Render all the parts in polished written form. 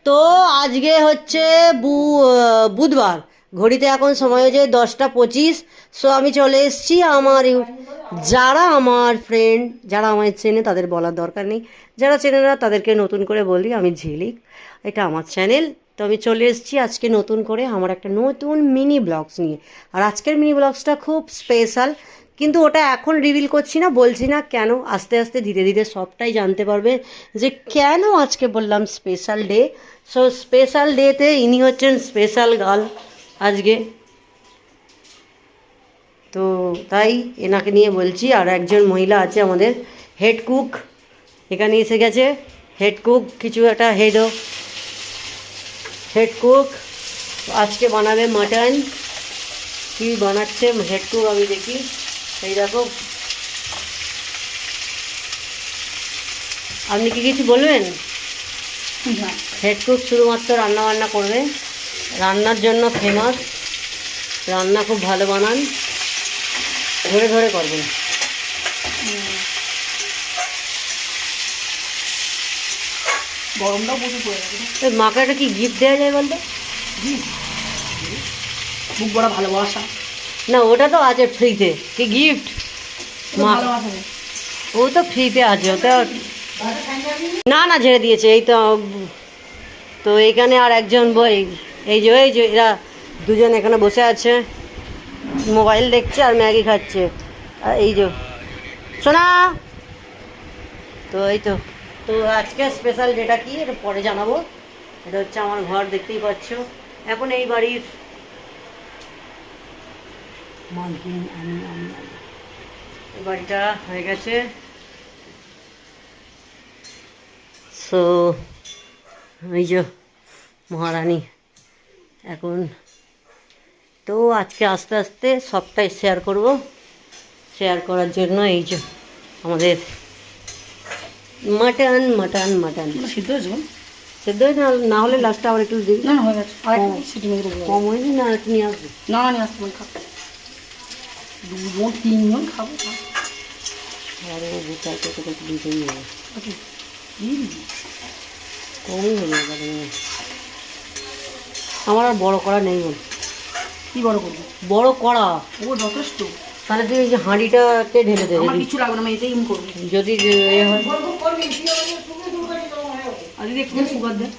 তো আজকে হচ্ছে বুধবার, ঘড়িতে এখন সময় হয়েছে 10টা 25। সো আমি চলে এসেছি যারা আমার ফ্রেন্ড, যারা আমায় চেনে তাদের বলার দরকার নেই, যারা চেনে না তাদেরকে নতুন করে বলি, আমি ঝিলিক, এটা আমার চ্যানেল। তো আমি চলে এসেছি আজকে নতুন করে আমার একটা নতুন মিনি ব্লগস নিয়ে। আর আজকের মিনি ব্লগসটা খুব স্পেশাল, কিন্তু ওটা এখন রিভিল করছি না, বলছি না কেন, আস্তে আস্তে ধীরে ধীরে সবটাই জানতে পারবে যে কেন আজকে বললাম স্পেশাল ডে। সো স্পেশাল ডেতে ইনি হচ্ছেন স্পেশাল গার্ল আজকে, তো তাই এনাকে নিয়ে বলছি। আর একজন মহিলা আছে আমাদের হেড কুক, এখানে এসে গেছে হেড কুক, কিছু একটা হেড কুক আজকে বানাবে মাটন। কী বানাচ্ছে হেড কুক আমি দেখি। এই দেখো, আপনি কি কিছু বলবেন? হেড কুক শুধুমাত্র রান্না বান্না করবে, রান্নার জন্য ফেমাস, রান্না খুব ভালো বানান, ধরে ধরে করবেন। গরমটাও প্রচুর পড়ে গেছে। মাকে একটা কি গিফট দেওয়া যায় বলতো? বুক বড় ভালোবাসা। না ওটা তো আছে ফ্রিতে, কি গিফট? মা ভালোবাসা নেই। ও তো ফ্রিতে আছে, ওটা না না ঝেড়ে দিয়েছে। এই তো, তো এইখানে আর একজন বই, এই যে এরা দুজন এখানে বসে আছে, মোবাইল দেখছে আর ম্যাগি খাচ্ছে। আর এই যে শোনা, তো এই তো। তো আজকে স্পেশাল যেটা কি এটা পরে জানাবো। এটা হচ্ছে আমার ঘর, দেখতেই পাচ্ছ। এখন এই বাড়ির মালকিন আমি। এই বাড়িটা হয়ে গেছে। সো এই যে মহারানী এখন, তো আজকে আস্তে আস্তে সবটাই শেয়ার করব। শেয়ার করার জন্য এই যে আমাদের মাটন মাটন মাটন সিদ্ধ হয়েছে সেদ্ধ হয়ে না হলে লাস্টে আবার একটু দিই। না হয়ে গেছে, আরেকটু সিটি মেরে দেবো। কম হয়েছে না, একটু নিয়ে আসবে। না নিয়ে আসতে পারি, খাবো 2-3 জন খাবো। আরও গোটা একটু দিতেই হবে, ওকে কমই হয়ে যাবে। আমার আর বড় কড়া নেই বল। কি বড় করবো? বড় কড়া ও যথেষ্ট। তাহলে তুই এই যে হাঁড়িটাকে ঢেলে দে, আমার কিছু লাগবে না, আমি এটাই করবো। যদি এ হয়। আর যদি একটু সুগার দেয়,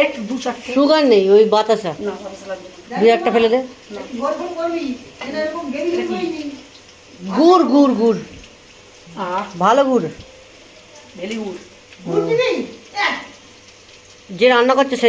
একটু 2-4টে। সুগার নেই, ওই বাতাসা না বাতাসা লাগবে না। 2-1টা ফেলে দে। গুড় গুড় গুড়, ভালো গুড়, ভেরি গুড। যে রান্না করছে সে